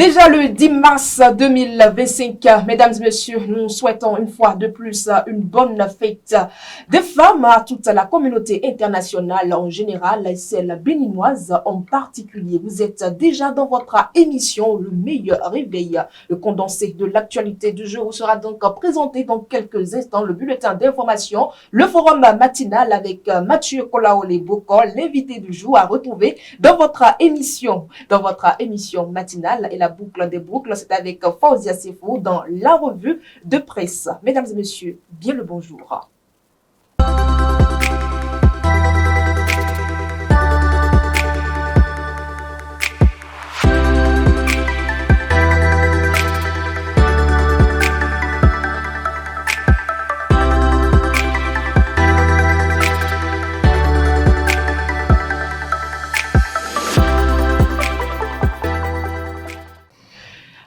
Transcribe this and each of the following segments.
Déjà le 10 mars 2025, mesdames et messieurs, nous souhaitons une fois de plus une bonne fête des femmes à toute la communauté internationale en général et celle béninoise en particulier. Vous êtes déjà dans votre émission Le Meilleur Réveil. Le condensé de l'actualité du jour sera donc présenté dans quelques instants. Le bulletin d'information, le forum matinal avec Mathieu Kolaole-Bokol, l'invité du jour à retrouver dans votre émission matinale. Et la boucle des boucles, c'est avec Fauzia Sefou dans la revue de presse. Mesdames et messieurs, bien le bonjour.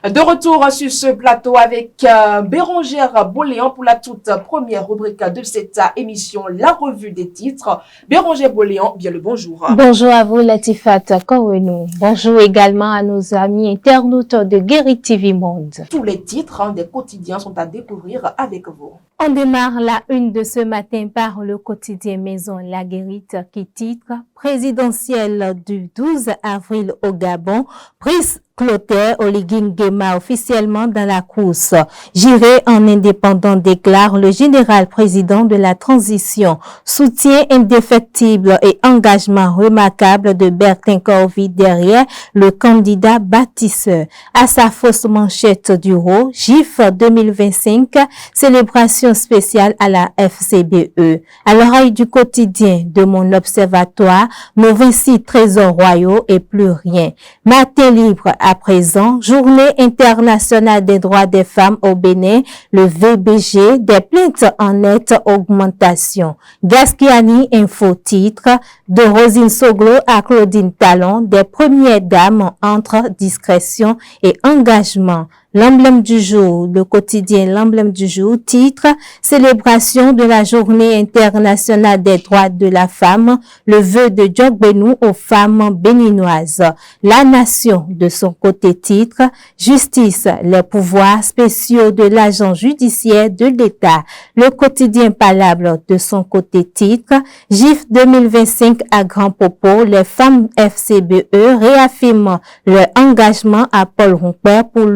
De retour sur ce plateau avec Bérangère Boléan pour la toute première rubrique de cette émission, la revue des titres. Bérangère Boléan, bien le bonjour. Bonjour à vous Latifat Kouenou. Bonjour également à nos amis internautes de Guéri TV Monde. Tous les titres des quotidiens sont à découvrir avec vous. On démarre la une de ce matin par le quotidien Maison La Guérite qui titre « Présidentielle du 12 avril au Gabon, prise Clotaire Oligui-Nguema officiellement dans la course. J'irai en indépendant, déclare le général président de la transition. Soutien indéfectible et engagement remarquable de Bertin Corvi derrière le candidat bâtisseur. À sa fausse manchette du RO, GIF 2025, célébration spéciale à la FCBE. À l'oreille du quotidien de mon observatoire, nos 26 trésors royaux et plus rien. Matin libre à présent, Journée internationale des droits des femmes au Bénin, le VBG, des plaintes en nette augmentation. Gasquiani info titre de Rosine Soglo à Claudine Talon, des premières dames entre discrétion et engagement. L'emblème du jour, le quotidien L'emblème du jour, titre célébration de la Journée internationale des droits de la femme, le vœu de Djogbenou aux femmes béninoises. La Nation, de son côté, titre justice, les pouvoirs spéciaux de l'agent judiciaire de l'État. Le quotidien Palable, de son côté, titre GIF 2025 à Grand Popo, les femmes FCBE réaffirment leur engagement à Paul Rompert pour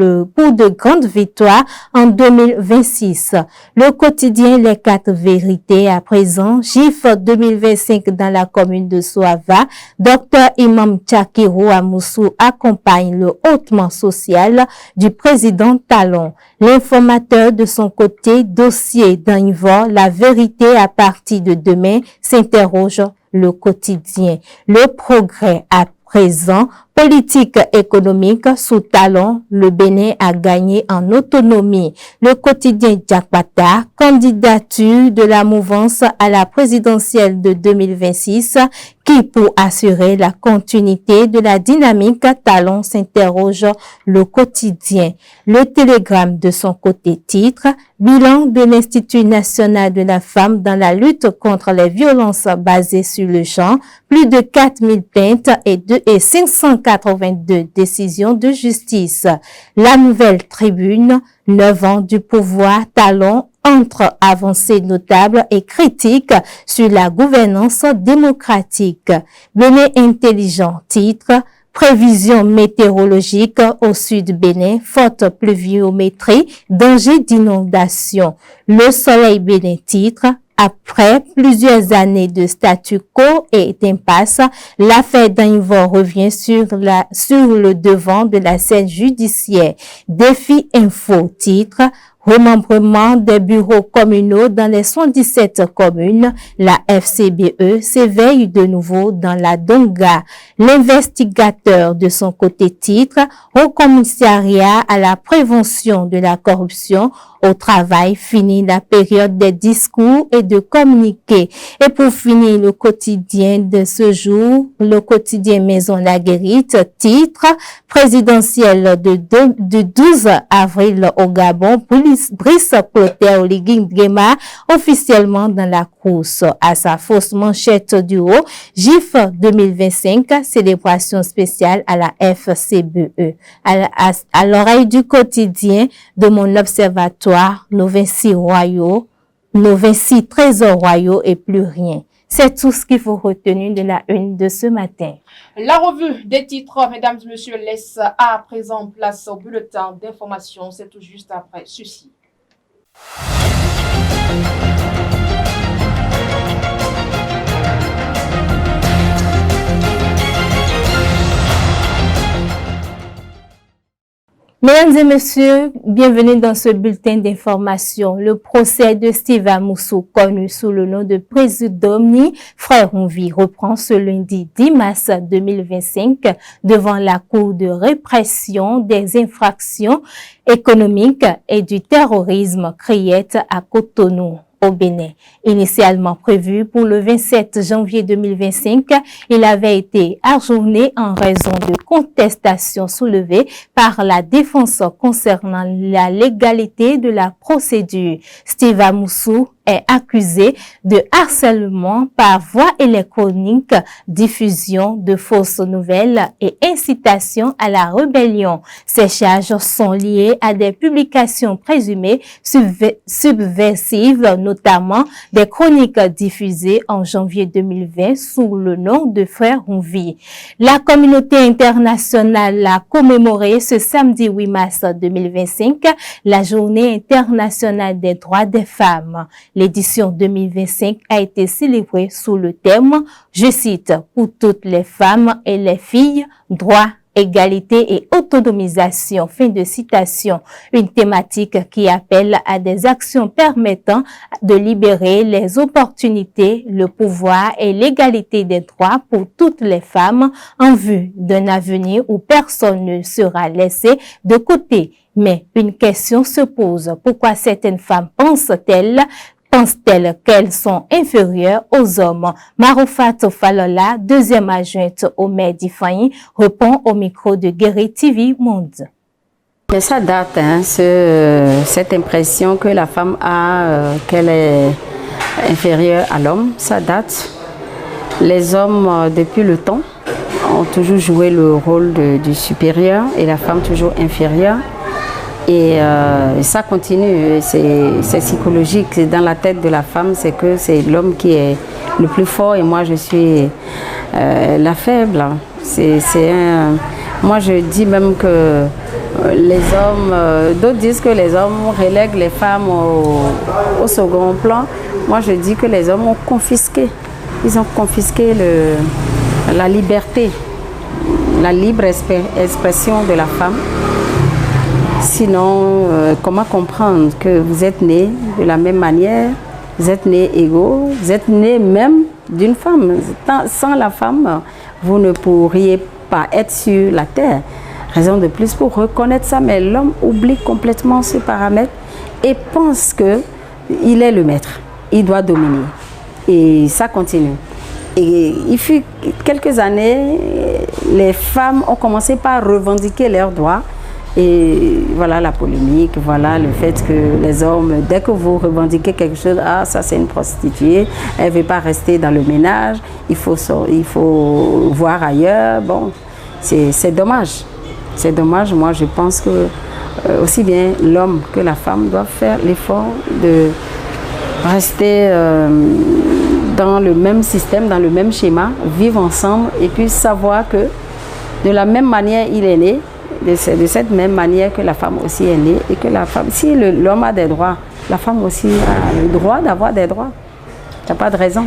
de grandes victoires en 2026. Le quotidien Les 4 vérités à présent, GIF 2025 dans la commune de Soava, Dr Imam Tchakirou Amoussou accompagne le hautement social du président Talon. L'informateur de son côté, dossier d'un Yvon, la vérité à partir de demain, s'interroge le quotidien. Le progrès à présent, politique économique sous Talon, le Bénin a gagné en autonomie. Le quotidien Djakbata, candidature de la mouvance à la présidentielle de 2026, qui pour assurer la continuité de la dynamique Talon s'interroge le quotidien. Le Télégramme de son côté titre bilan de l'Institut national de la femme dans la lutte contre les violences basées sur le genre, plus de 4000 plaintes et 582 décisions de justice. La Nouvelle Tribune, 9 ans du pouvoir Talon entre avancées notables et critiques sur la gouvernance démocratique. Bénin intelligent titre prévision météorologique au sud Bénin, forte pluviométrie, danger d'inondation. Le Soleil Bénin titre après plusieurs années de statu quo et d'impasse, l'affaire d'Anivor revient sur le devant de la scène judiciaire. Défi info titre remembrement des bureaux communaux dans les 117 communes, la FCBE s'éveille de nouveau dans la Donga. L'investigateur de son côté titre au commissariat à la prévention de la corruption au travail, finit la période des discours et de communiqués. Et pour finir le quotidien de ce jour, le quotidien Maison La Guérite, titre présidentiel du 12 avril au Gabon, police Brice Clotaire Oligui Nguema officiellement dans la course. À sa fausse manchette du haut, GIF 2025, célébration spéciale à la FCBE. À l'oreille du quotidien de mon observatoire, nos 26 royaux, nos 26 trésors royaux et plus rien. C'est tout ce qu'il faut retenir de la une de ce matin. La revue des titres, mesdames et messieurs, laisse à présent place au bulletin d'information. C'est tout juste après ceci. Mesdames et messieurs, bienvenue dans ce bulletin d'information. Le procès de Steve Amoussou, connu sous le nom de Présudomni, frère Onvi, reprend ce lundi 10 mars 2025 devant la Cour de répression des infractions économiques et du terrorisme Criette à Cotonou, au Bénin. Initialement prévu pour le 27 janvier 2025, il avait été ajourné en raison de contestations soulevées par la défense concernant la légalité de la procédure. Steve Amoussou est accusé de harcèlement par voie électronique, diffusion de fausses nouvelles et incitation à la rébellion. Ces charges sont liées à des publications présumées subversives, notamment des chroniques diffusées en janvier 2020 sous le nom de Frère Onvi. La communauté internationale a commémoré ce samedi 8 mars 2025 la Journée internationale des droits des femmes. L'édition 2025 a été célébrée sous le thème, je cite, pour toutes les femmes et les filles, droits, égalité et autonomisation, fin de citation, une thématique qui appelle à des actions permettant de libérer les opportunités, le pouvoir et l'égalité des droits pour toutes les femmes en vue d'un avenir où personne ne sera laissé de côté. Mais une question se pose, pourquoi certaines femmes pensent-elles qu'elles sont inférieures aux hommes? Maroufat Falola, deuxième adjointe au maire d'Ifaï, répond au micro de Guéry TV Monde. Mais ça date, cette impression que la femme a, qu'elle est inférieure à l'homme, ça date. Les hommes, depuis le temps, ont toujours joué le rôle du supérieur et la femme toujours inférieure. Et ça continue, c'est psychologique. Dans la tête de la femme, c'est que c'est l'homme qui est le plus fort et moi je suis la faible. Moi je dis même que les hommes, d'autres disent que les hommes relèguent les femmes au second plan. Moi je dis que les hommes ont confisqué. Ils ont confisqué la liberté, la libre expression de la femme. Sinon, comment comprendre que vous êtes nés de la même manière, vous êtes nés égaux, vous êtes nés même d'une femme. Sans la femme, vous ne pourriez pas être sur la terre. Raison de plus pour reconnaître ça, mais l'homme oublie complètement ce paramètre et pense qu'il est le maître, il doit dominer. Et ça continue. Et il fut quelques années, les femmes ont commencé par revendiquer leurs droits. Et voilà la polémique, voilà le fait que les hommes, dès que vous revendiquez quelque chose, ah ça c'est une prostituée, elle ne veut pas rester dans le ménage, il faut voir ailleurs. Bon, c'est dommage. C'est dommage, moi je pense que aussi bien l'homme que la femme doivent faire l'effort de rester dans le même système, dans le même schéma, vivre ensemble et puis savoir que de la même manière il est né, de cette même manière que la femme aussi est née et que la femme, si l'homme a des droits, la femme aussi a le droit d'avoir des droits. Il n'y a pas de raison.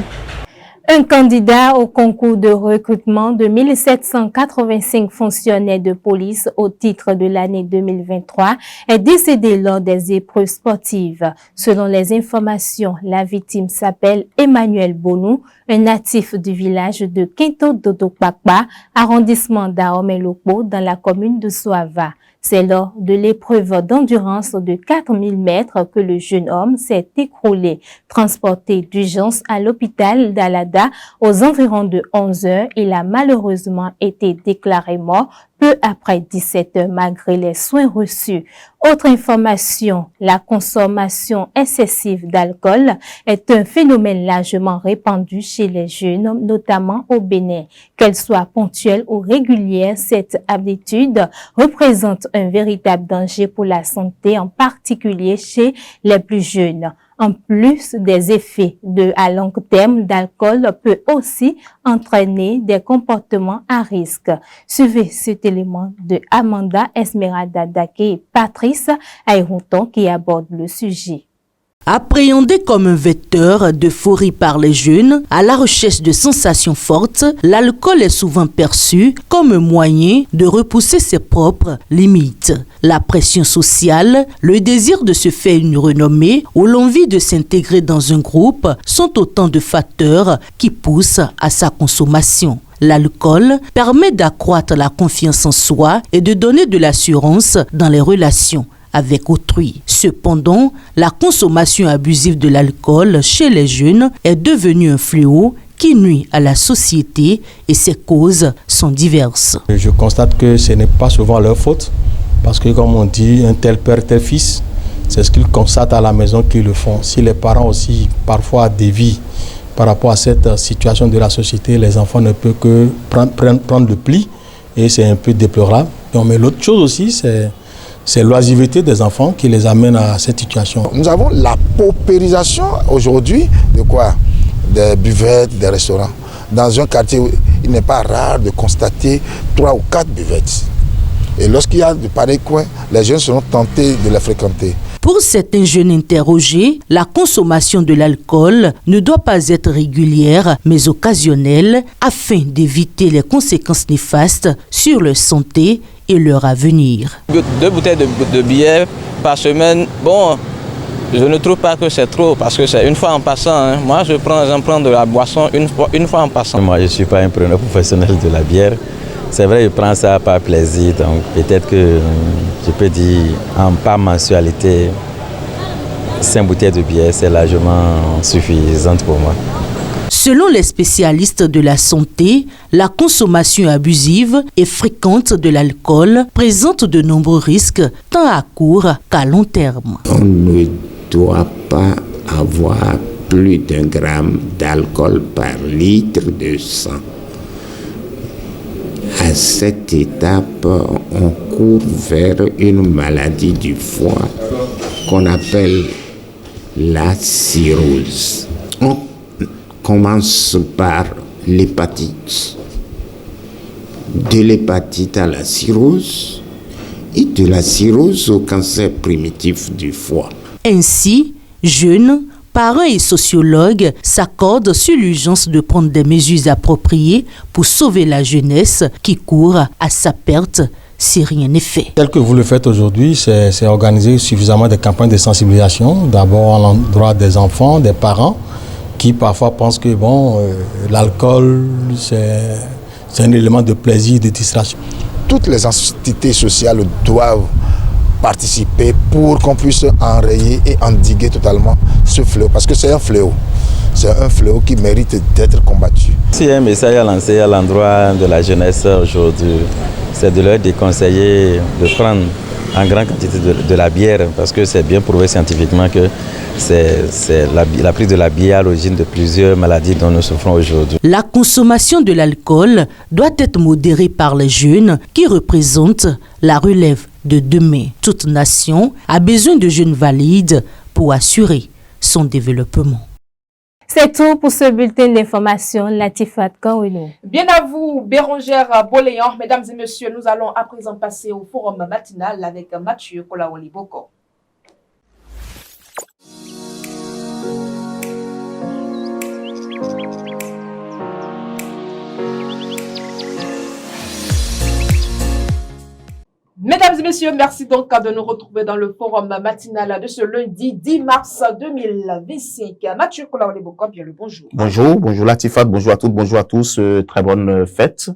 Un candidat au concours de recrutement de 1785 fonctionnaires de police au titre de l'année 2023 est décédé lors des épreuves sportives. Selon les informations, la victime s'appelle Emmanuel Bonou, un natif du village de Quinto Dodokpakpa, arrondissement d'Aomé-Lopo, dans la commune de Soava. C'est lors de l'épreuve d'endurance de 4000 mètres que le jeune homme s'est écroulé. Transporté d'urgence à l'hôpital d'Alada aux environs de 11 heures, il a malheureusement été déclaré mort peu après 17 heures malgré les soins reçus. Autre information, la consommation excessive d'alcool est un phénomène largement répandu chez les jeunes, notamment au Bénin. Qu'elle soit ponctuelle ou régulière, cette habitude représente un véritable danger pour la santé, en particulier chez les plus jeunes. En plus des effets à long terme d'alcool, peut aussi entraîner des comportements à risque. Suivez cet élément de Amanda Esmeralda Dake et Patrice Ayrouton qui abordent le sujet. Appréhendé comme un vecteur d'euphorie par les jeunes, à la recherche de sensations fortes, l'alcool est souvent perçu comme un moyen de repousser ses propres limites. La pression sociale, le désir de se faire une renommée ou l'envie de s'intégrer dans un groupe sont autant de facteurs qui poussent à sa consommation. L'alcool permet d'accroître la confiance en soi et de donner de l'assurance dans les relations avec autrui. Cependant, la consommation abusive de l'alcool chez les jeunes est devenue un fléau qui nuit à la société et ses causes sont diverses. Je constate que ce n'est pas souvent leur faute parce que comme on dit, un tel père, tel fils, c'est ce qu'ils constatent à la maison qu'ils le font. Si les parents aussi parfois dévient par rapport à cette situation de la société, les enfants ne peuvent que prendre le pli et c'est un peu déplorable. Mais l'autre chose aussi, c'est l'oisiveté des enfants qui les amène à cette situation. Nous avons la paupérisation aujourd'hui de quoi? Des buvettes, des restaurants. Dans un quartier, il n'est pas rare de constater 3 ou 4 buvettes. Et lorsqu'il y a de pareils coins, les jeunes seront tentés de les fréquenter. Pour certains jeunes interrogés, la consommation de l'alcool ne doit pas être régulière, mais occasionnelle, afin d'éviter les conséquences néfastes sur leur santé et leur avenir. 2 bouteilles de bière par semaine, bon, je ne trouve pas que c'est trop parce que c'est une fois en passant. Hein. Moi, j'en prends de la boisson une fois en passant. Moi, je ne suis pas un preneur professionnel de la bière. C'est vrai, je prends ça par plaisir, donc peut-être que je peux dire en par mensualité, 5 bouteilles de bière, c'est largement suffisante pour moi. Selon les spécialistes de la santé, la consommation abusive et fréquente de l'alcool présente de nombreux risques, tant à court qu'à long terme. On ne doit pas avoir plus d'1 gramme d'alcool par litre de sang. À cette étape, on court vers une maladie du foie qu'on appelle la cirrhose. On commence par l'hépatite, de l'hépatite à la cirrhose et de la cirrhose au cancer primitif du foie. Ainsi, jeunes, parents et sociologues s'accordent sur l'urgence de prendre des mesures appropriées pour sauver la jeunesse qui court à sa perte si rien n'est fait. Tel que vous le faites aujourd'hui, c'est organiser suffisamment de campagnes de sensibilisation, d'abord à l'endroit des enfants, des parents, qui parfois pensent que l'alcool, c'est un élément de plaisir, de distraction. Toutes les entités sociales doivent participer pour qu'on puisse enrayer et endiguer totalement ce fléau, parce que c'est un fléau. C'est un fléau qui mérite d'être combattu. S'il y a un message à lancer à l'endroit de la jeunesse aujourd'hui, c'est de leur déconseiller de prendre en grande quantité de la bière, parce que c'est bien prouvé scientifiquement que c'est la prise de la bière à l'origine de plusieurs maladies dont nous souffrons aujourd'hui. La consommation de l'alcool doit être modérée par les jeunes qui représentent la relève de demain. Toute nation a besoin de jeunes valides pour assurer son développement. C'est tout pour ce bulletin d'information. Latifat Kawino. Bien à vous, Bérangère Boléan. Mesdames et messieurs, nous allons à présent passer au forum matinal avec Mathieu Kolaoli-Boko. Mesdames Mesdames et messieurs, merci donc de nous retrouver dans le forum matinal de ce lundi 10 mars 2025. Mathieu Kolaoleboko, bien le bonjour. Bonjour Latifat, bonjour à toutes, bonjour à tous. Très bonne fête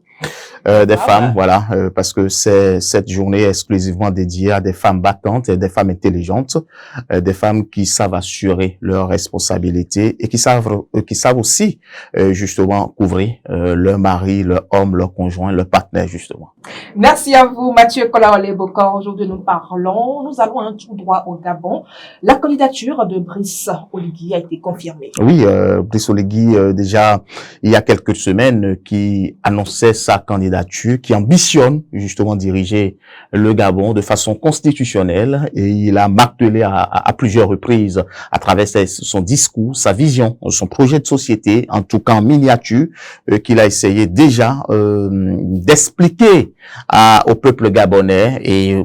des femmes, voilà, parce que c'est cette journée exclusivement dédiée à des femmes battantes et des femmes intelligentes, des femmes qui savent assurer leurs responsabilités et qui savent aussi justement couvrir leur mari, leur homme, leur conjoint, leur partenaire justement. Merci à vous Mathieu Kolaoleboko. Aujourd'hui nous allons tout droit au Gabon. La candidature de Brice Oligui a été confirmée. Oui, Brice Oligui déjà il y a quelques semaines qui annonçait sa candidature, qui ambitionne justement diriger le Gabon de façon constitutionnelle, et il a martelé à plusieurs reprises à travers son discours, sa vision, son projet de société, en tout cas en miniature, qu'il a essayé déjà d'expliquer au peuple gabonais, et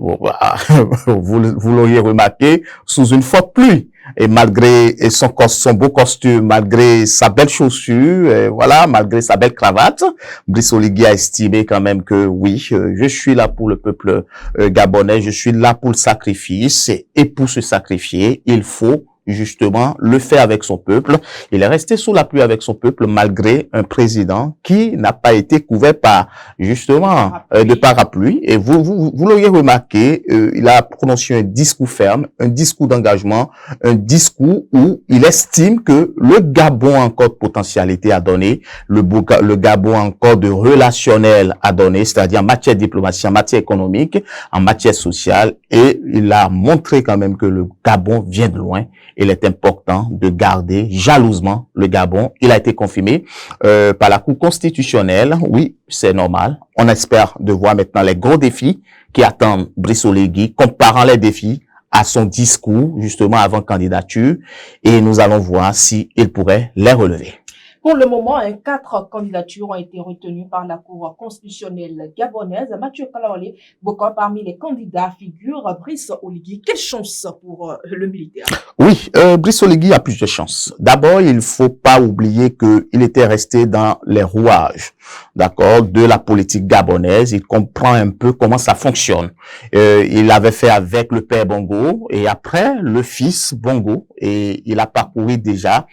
vous l'auriez remarqué, sous une forte pluie. Et malgré son beau costume, malgré sa belle chaussure, voilà, malgré sa belle cravate, Brice Oligui a estimé quand même que oui, je suis là pour le peuple gabonais, je suis là pour le sacrifice, et pour se sacrifier, il faut justement le faire avec son peuple. Il est resté sous la pluie avec son peuple malgré un président qui n'a pas été couvert par justement de parapluie. Et vous l'auriez remarqué, il a prononcé un discours ferme, un discours d'engagement, un discours où il estime que le Gabon a encore de potentialité à donner, le Gabon a encore de relationnel à donner, c'est-à-dire en matière de diplomatie, en matière économique, en matière sociale, et il a montré quand même que le Gabon vient de loin. Il est important de garder jalousement le Gabon. Il a été confirmé par la Cour constitutionnelle. Oui, c'est normal. On espère de voir maintenant les gros défis qui attendent Brice Oligui, comparant les défis à son discours, justement, avant candidature. Et nous allons voir s'il pourrait les relever. Pour le moment, 4 candidatures ont été retenues par la Cour constitutionnelle gabonaise. Mathieu Kolaoleboko, parmi les candidats figure Brice Oligui. Quelle chance pour le militaire? Oui, Brice Oligui a plusieurs chances. D'abord, il faut pas oublier qu'il était resté dans les rouages, d'accord, de la politique gabonaise. Il comprend un peu comment ça fonctionne. Il avait fait avec le père Bongo et après le fils Bongo, et il a parcouru déjà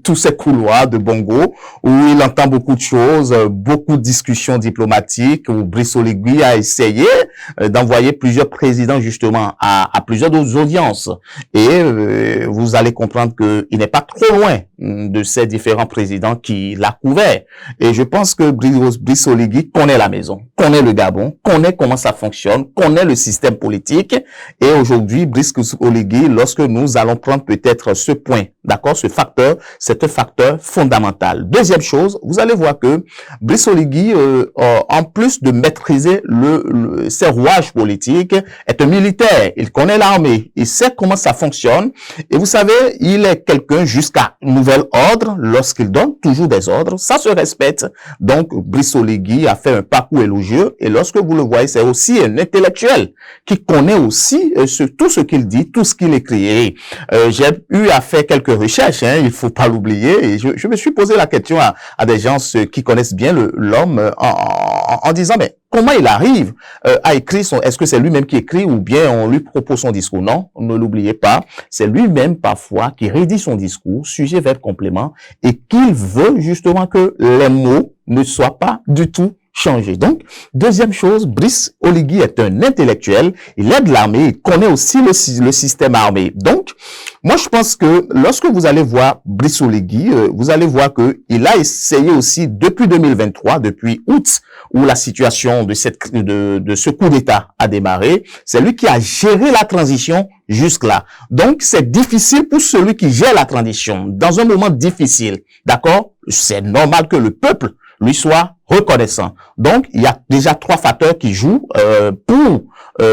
tous ces couloirs de Bongo où il entend beaucoup de choses, beaucoup de discussions diplomatiques, où Brice Oligui a essayé d'envoyer plusieurs présidents justement à plusieurs autres audiences. Et vous allez comprendre qu'il n'est pas trop loin de ces différents présidents qui l'a couvert. Et je pense que Brice Oligui connaît la maison, connaît le Gabon, connaît comment ça fonctionne, connaît le système politique. Et aujourd'hui, Brice Oligui, lorsque nous allons prendre peut-être ce point, d'accord, ce facteur, c'est un facteur fondamental. Deuxième chose, vous allez voir que Brice Oligui, en plus de maîtriser ses rouages politiques, est un militaire. Il connaît l'armée, il sait comment ça fonctionne. Et vous savez, il est quelqu'un jusqu'à nouvel ordre, lorsqu'il donne toujours des ordres, ça se respecte. Donc, Brice Oligui a fait un parcours élogieux, et lorsque vous le voyez, c'est aussi un intellectuel qui connaît aussi tout ce qu'il dit, tout ce qu'il écrit. J'ai eu à faire quelques recherches, il faut pas l'oublier, et je me suis posé la question à des gens qui connaissent bien l'homme en disant, mais comment il arrive à écrire est-ce que c'est lui-même qui écrit ou bien on lui propose son discours? Non, ne l'oubliez pas, c'est lui-même parfois qui rédige son discours, sujet, verbe, complément, et qu'il veut justement que les mots ne soient pas du tout changés. Donc, deuxième chose, Brice Oligui est un intellectuel, il aide l'armée, il connaît aussi le système armé. Donc, moi je pense que lorsque vous allez voir Brice Oligui, vous allez voir que il a essayé aussi depuis 2023, depuis août, où la situation de ce coup d'État a démarré, c'est lui qui a géré la transition jusque-là. Donc, c'est difficile pour celui qui gère la transition dans un moment difficile. D'accord? C'est normal que le peuple lui soit reconnaissant. Donc, il y a déjà 3 facteurs qui jouent pour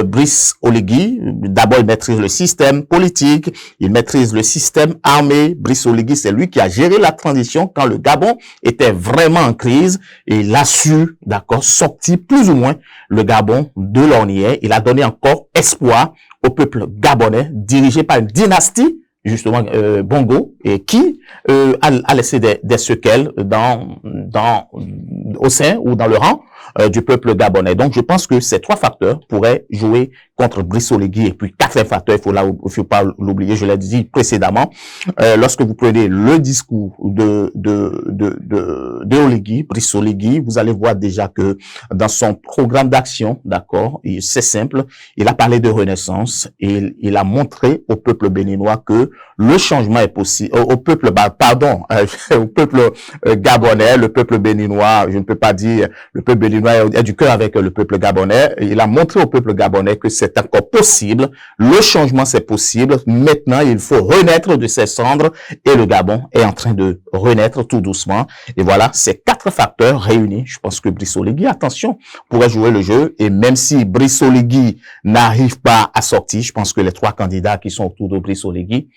Brice Oligui. D'abord, il maîtrise le système politique, il maîtrise le système armé. Brice Oligui, c'est lui qui a géré la transition quand le Gabon était vraiment en crise, et il a su, d'accord, sortir plus ou moins le Gabon de l'ornière. Il a donné encore espoir au peuple gabonais, dirigé par une dynastie justement Bongo, et qui a laissé des séquelles au sein ou dans le rang du peuple gabonais. Donc, je pense que ces trois facteurs pourraient jouer contre Brice Oligui. Et puis, quatrième facteur, il faut pas l'oublier, je l'ai dit précédemment, lorsque vous prenez le discours de Oligui, Brice Oligui, vous allez voir déjà que dans son programme d'action, d'accord, c'est simple, il a parlé de renaissance et il a montré au peuple béninois que le changement est possible, au peuple gabonais, le peuple béninois, je ne peux pas dire, le peuple béninois a du cœur avec le peuple gabonais, il a montré au peuple gabonais que c'est encore possible, le changement c'est possible, maintenant il faut renaître de ses cendres et le Gabon est en train de renaître tout doucement. Et voilà, ces quatre facteurs réunis, je pense que Brice Oligui, attention, pourrait jouer le jeu. Et même si Brice Oligui n'arrive pas à sortir, je pense que les trois candidats qui sont autour de Brice Oligui,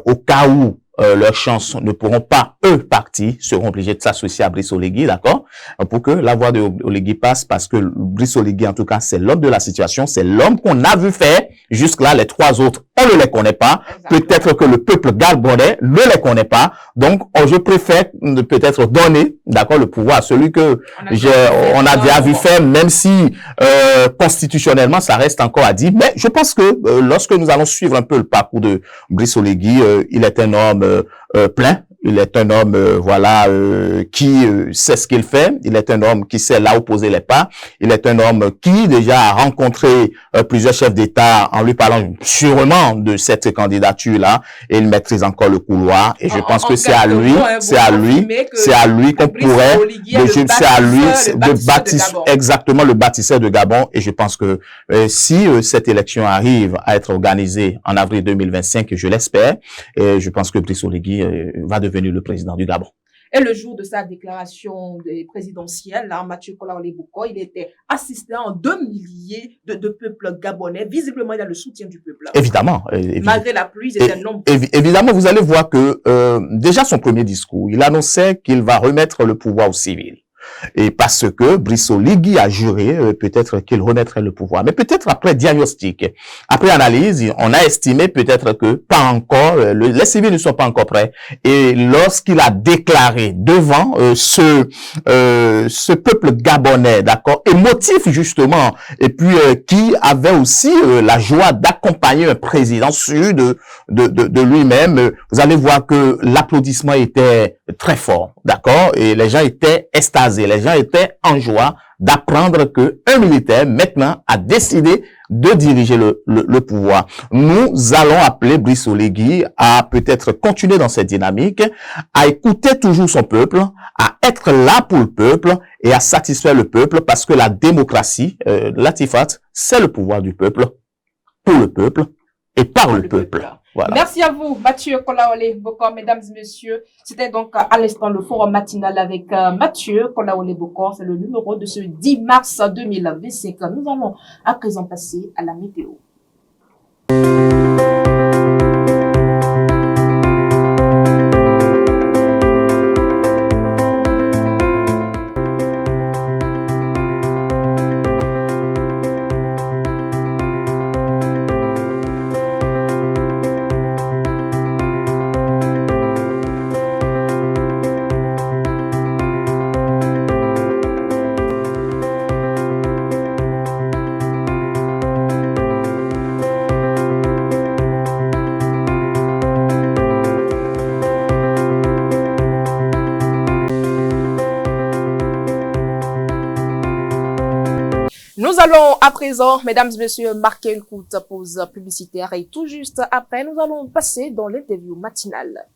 au cas où leurs chances ne pourront pas, eux, partir, seront obligés de s'associer à Brice Oligui, d'accord, pour que la voix de Oligui passe, parce que Brice Oligui, en tout cas, c'est l'homme de la situation, c'est l'homme qu'on a vu faire. Jusque-là, les trois autres, on ne les connaît pas. Peut-être que le peuple gabonais ne les connaît pas. Donc, je préfère peut-être donner, d'accord, le pouvoir à celui que on a déjà vu faire, même si constitutionnellement, ça reste encore à dire. Mais je pense que lorsque nous allons suivre un peu le parcours de Brice Oligui, il est un homme plein. Il est un homme, qui sait ce qu'il fait. Il est un homme qui sait là où poser les pas. Il est un homme qui déjà a rencontré plusieurs chefs d'État en lui parlant sûrement de cette candidature-là. Et il maîtrise encore le couloir. Et je pense que c'est à lui qu'on pourrait, c'est à lui de bâtir exactement le bâtisseur de Gabon. Et je pense que si cette élection arrive à être organisée en avril 2025, je l'espère, et je pense que Brice Oligui va devenir le président du Gabon. Et le jour de sa déclaration présidentielle, Mathieu Kolaole-Boko, il était assisté en 2 milliers de peuple gabonais. Visiblement, il a le soutien du peuple. Évidemment. Malgré la pluie, il était nombreux. Évidemment, vous allez voir que déjà son premier discours, il annonçait qu'il va remettre le pouvoir aux civils. Et parce que Brice Oligui a juré peut-être qu'il renaîtrait le pouvoir. Mais peut-être après diagnostic, après analyse, on a estimé peut-être que pas encore, les civils ne sont pas encore prêts. Et lorsqu'il a déclaré devant ce peuple gabonais, d'accord, émotif justement, et puis qui avait aussi la joie d'accompagner un président sûr de lui-même, vous allez voir que l'applaudissement était très fort, d'accord, et les gens étaient extasiés, les gens étaient en joie d'apprendre que un militaire maintenant a décidé de diriger le pouvoir. Nous allons appeler Brice Oligui à peut-être continuer dans cette dynamique, à écouter toujours son peuple, à être là pour le peuple et à satisfaire le peuple, parce que la démocratie, Latifat, c'est le pouvoir du peuple, pour le peuple et par le peuple. Voilà. Merci à vous, Mathieu Kolaole-Boko, mesdames et messieurs. C'était donc à l'instant le forum matinal avec Mathieu Kolaole-Boko. C'est le numéro de ce 10 mars 2025. Nous allons à présent passer à la météo. Nous allons à présent, mesdames et messieurs, marquer une courte pause publicitaire et tout juste après, nous allons passer dans l'interview matinale.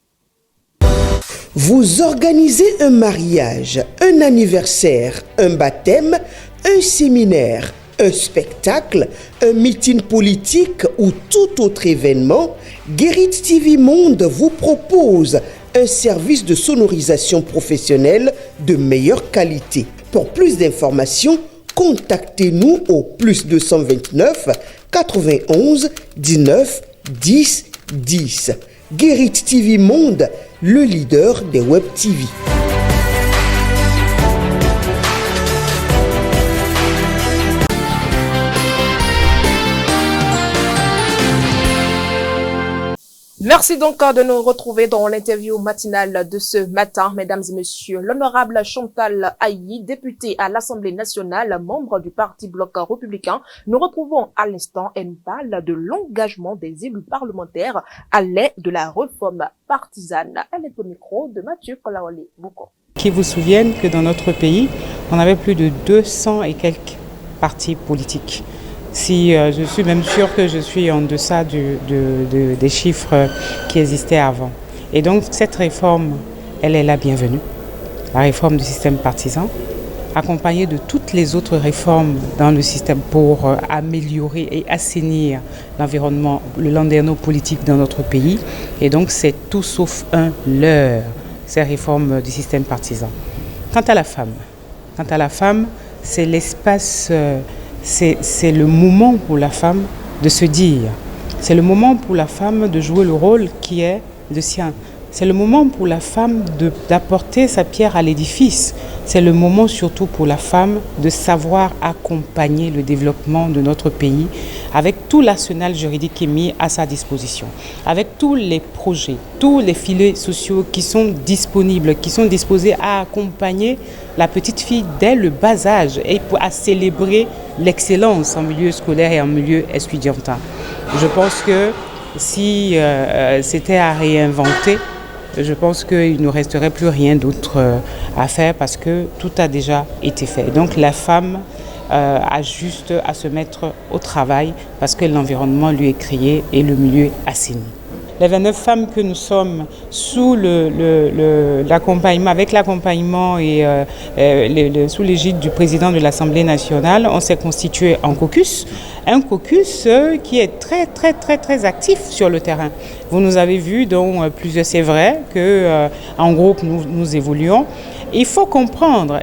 Vous organisez un mariage, un anniversaire, un baptême, un séminaire, un spectacle, un meeting politique ou tout autre événement, Guérit TV Monde vous propose un service de sonorisation professionnelle de meilleure qualité. Pour plus d'informations, contactez-nous au +229 91 19 10 10. Guérit TV Monde, le leader des web TV. Merci donc de nous retrouver dans l'interview matinale de ce matin, mesdames et messieurs. L'honorable Chantal Ayi, députée à l'Assemblée nationale, membre du Parti Bloc républicain, nous retrouvons à l'instant, elle parle de l'engagement des élus parlementaires à l'aide de la réforme partisane. Elle est au micro de Mathieu Kolaole-Bouko. Qui vous souviennent que dans notre pays, on avait plus de 200 et quelques partis politiques. Si je suis même sûre que je suis en deçà des chiffres qui existaient avant. Et donc cette réforme, elle est la bienvenue, la réforme du système partisan, accompagnée de toutes les autres réformes dans le système pour améliorer et assainir l'environnement, le landerneau politique dans notre pays. Et donc c'est tout sauf un leurre, ces réformes du système partisan. Quant à la femme, c'est l'espace... C'est le moment pour la femme de se dire. C'est le moment pour la femme de jouer le rôle qui est le sien. C'est le moment pour la femme d'apporter sa pierre à l'édifice. C'est le moment surtout pour la femme de savoir accompagner le développement de notre pays avec tout l'arsenal juridique qui est mis à sa disposition, avec tous les projets, tous les filets sociaux qui sont disponibles, qui sont disposés à accompagner la petite fille dès le bas âge et à célébrer l'excellence en milieu scolaire et en milieu estudiantin. Je pense que si c'était à réinventer, je pense qu'il ne resterait plus rien d'autre à faire parce que tout a déjà été fait. Donc la femme a juste à se mettre au travail parce que l'environnement lui est créé et le milieu assaini. Les 29 femmes que nous sommes sous l'accompagnement, avec l'accompagnement et sous l'égide du président de l'Assemblée nationale, on s'est constitué en caucus. Un caucus qui est très actif sur le terrain. Vous nous avez vu, donc plusieurs, c'est vrai qu'en groupe nous évoluons. Il faut comprendre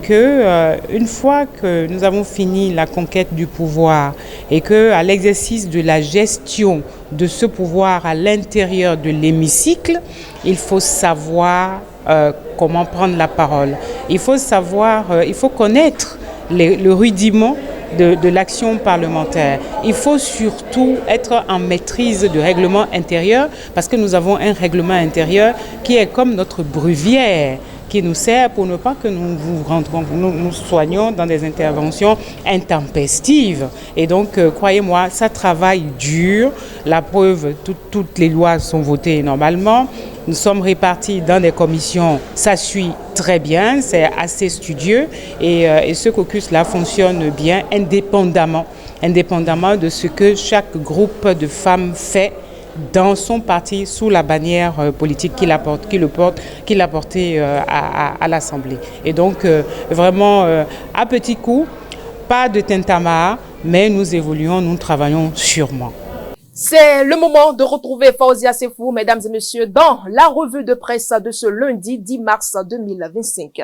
que une fois que nous avons fini la conquête du pouvoir et que à l'exercice de la gestion de ce pouvoir à l'intérieur de l'hémicycle, il faut savoir comment prendre la parole. Il faut connaître le rudiment de l'action parlementaire. Il faut surtout être en maîtrise du règlement intérieur parce que nous avons un règlement intérieur qui est comme notre brevière qui nous sert pour ne pas que nous soignions dans des interventions intempestives. Et donc, croyez-moi, ça travaille dur. La preuve, toutes les lois sont votées normalement. Nous sommes répartis dans des commissions, ça suit très bien, c'est assez studieux et ce caucus-là fonctionne bien indépendamment de ce que chaque groupe de femmes fait dans son parti sous la bannière politique qu'il a portée à l'Assemblée. Et donc, vraiment, à petits coups, pas de tintamarre, mais nous évoluons, nous travaillons sûrement. C'est le moment de retrouver Fauzia Sefou, mesdames et messieurs, dans la revue de presse de ce lundi 10 mars 2025.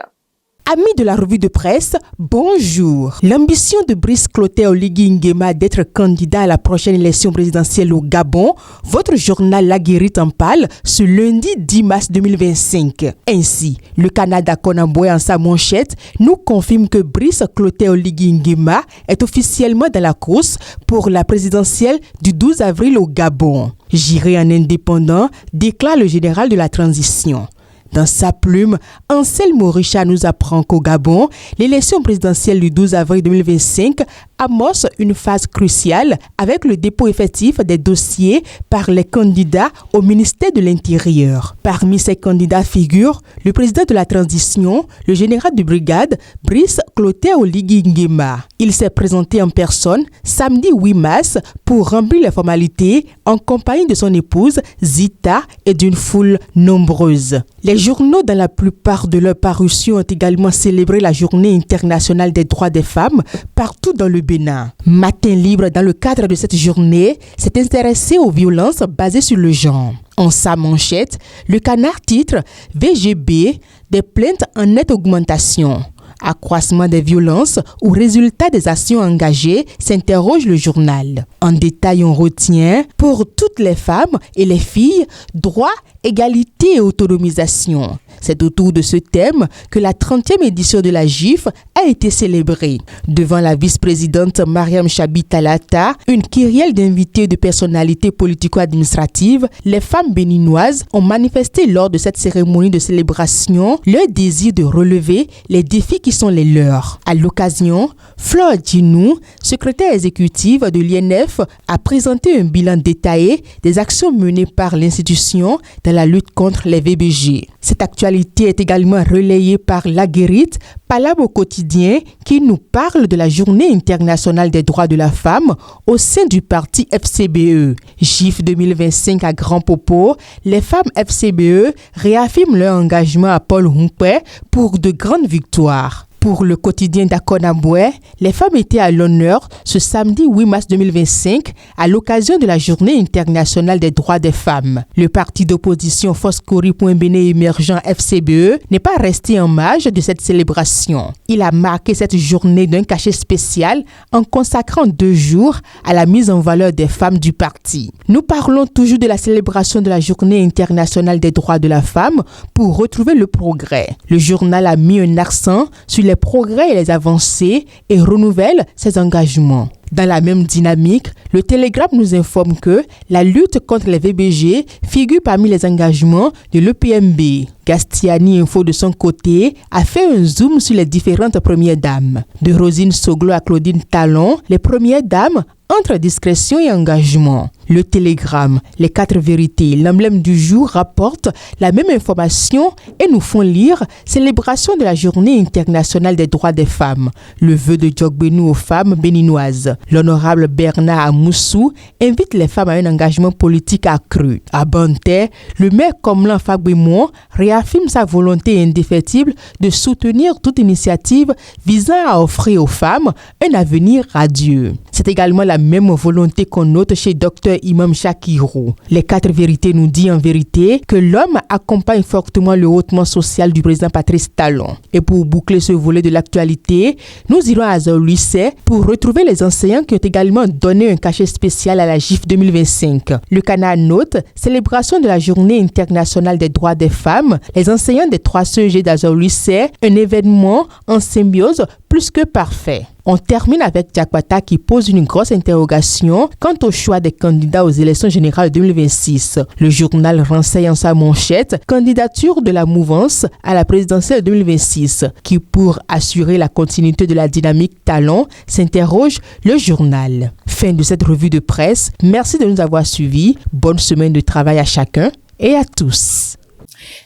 Amis de la revue de presse, bonjour. L'ambition de Brice Clotaire Oligui Nguema d'être candidat à la prochaine élection présidentielle au Gabon, votre journal La Guérite en parle ce lundi 10 mars 2025. Ainsi, le Canada Konambwe en sa manchette nous confirme que Brice Clotaire Oligui Nguema est officiellement dans la course pour la présidentielle du 12 avril au Gabon. J'irai en indépendant, déclare le général de la transition. Dans sa plume, Anselme Richard nous apprend qu'au Gabon, l'élection présidentielle du 12 avril 2025 amorce une phase cruciale avec le dépôt effectif des dossiers par les candidats au ministère de l'Intérieur. Parmi ces candidats figure le président de la transition, le général de brigade Brice Clotaire Oligui Nguema. Il s'est présenté en personne samedi 8 mars pour remplir les formalités en compagnie de son épouse Zita et d'une foule nombreuse. Les journaux, dans la plupart de leurs parutions, ont également célébré la Journée internationale des droits des femmes partout dans le Bénin. Matin Libre, dans le cadre de cette journée, s'est intéressé aux violences basées sur le genre. En sa manchette, le Canard titre « VGB, des plaintes en nette augmentation ». Accroissement des violences ou résultat des actions engagées, s'interroge le journal. En détail, on retient pour toutes les femmes et les filles, droit, égalité et autonomisation. C'est autour de ce thème que la 30e édition de la GIF a été célébrée. Devant la vice-présidente Mariam Chabi Talata, une kyrielle d'invités de personnalités politico-administratives, les femmes béninoises ont manifesté lors de cette cérémonie de célébration leur désir de relever les défis qui sont les leurs. À l'occasion, Flore Djinou, secrétaire exécutive de l'INF, a présenté un bilan détaillé des actions menées par l'institution dans la lutte contre les VBG. Cette actualité est également relayée par Laguérite, Palabre au quotidien, qui nous parle de la Journée internationale des droits de la femme au sein du parti FCBE. GIF 2025 à Grand Popo, les femmes FCBE réaffirment leur engagement à Paul Humpé pour de grandes victoires. Pour le quotidien d'Akonaboué, les femmes étaient à l'honneur ce samedi 8 mars 2025 à l'occasion de la Journée internationale des droits des femmes. Le parti d'opposition Foskori.Bene émergent FCBE n'est pas resté en marge de cette célébration. Il a marqué cette journée d'un cachet spécial en consacrant 2 jours à la mise en valeur des femmes du parti. Nous parlons toujours de la célébration de la Journée internationale des droits de la femme pour retrouver le progrès. Le journal a mis un accent sur les progrès et les avancées et renouvelle ses engagements. Dans la même dynamique, le Télégramme nous informe que la lutte contre les VBG figure parmi les engagements de l'EPMB. Gastiani Info de son côté a fait un zoom sur les différentes premières dames. De Rosine Soglo à Claudine Talon, les premières dames entre discrétion et engagement. Le Télégramme, les 4 vérités, l'emblème du jour rapporte la même information et nous font lire célébration de la Journée internationale des droits des femmes. Le vœu de Djogbenou aux femmes béninoises. L'honorable Bernard Amoussou invite les femmes à un engagement politique accru. À Banté, le maire Komlan Fagbemon réaffirme sa volonté indéfectible de soutenir toute initiative visant à offrir aux femmes un avenir radieux. C'est également la même volonté qu'on note chez Dr Imam Shakirou. Les 4 vérités nous dit en vérité que l'homme accompagne fortement le hautement social du président Patrice Talon. Et pour boucler ce volet de l'actualité, nous irons à Zaoulissé pour retrouver les enseignants qui ont également donné un cachet spécial à la GIF 2025. Le canal note célébration de la Journée internationale des droits des femmes, les enseignants des 3 CEG d'Azaoulissé, un événement en symbiose plus que parfait. On termine avec Diakwata qui pose une grosse interrogation quant au choix des candidats aux élections générales 2026. Le journal renseigne en sa manchette candidature de la mouvance à la présidentielle 2026 qui, pour assurer la continuité de la dynamique Talon, s'interroge le journal. Fin de cette revue de presse. Merci de nous avoir suivis. Bonne semaine de travail à chacun et à tous.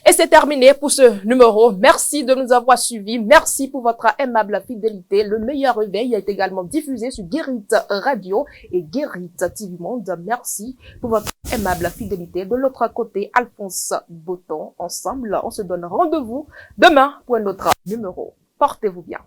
Et c'est terminé pour ce numéro. Merci de nous avoir suivis. Merci pour votre aimable fidélité. Le meilleur réveil est également diffusé sur Guérit Radio et Guérit TV Monde. Merci pour votre aimable fidélité. De l'autre côté, Alphonse Botton. Ensemble, on se donne rendez-vous demain pour un autre numéro. Portez-vous bien.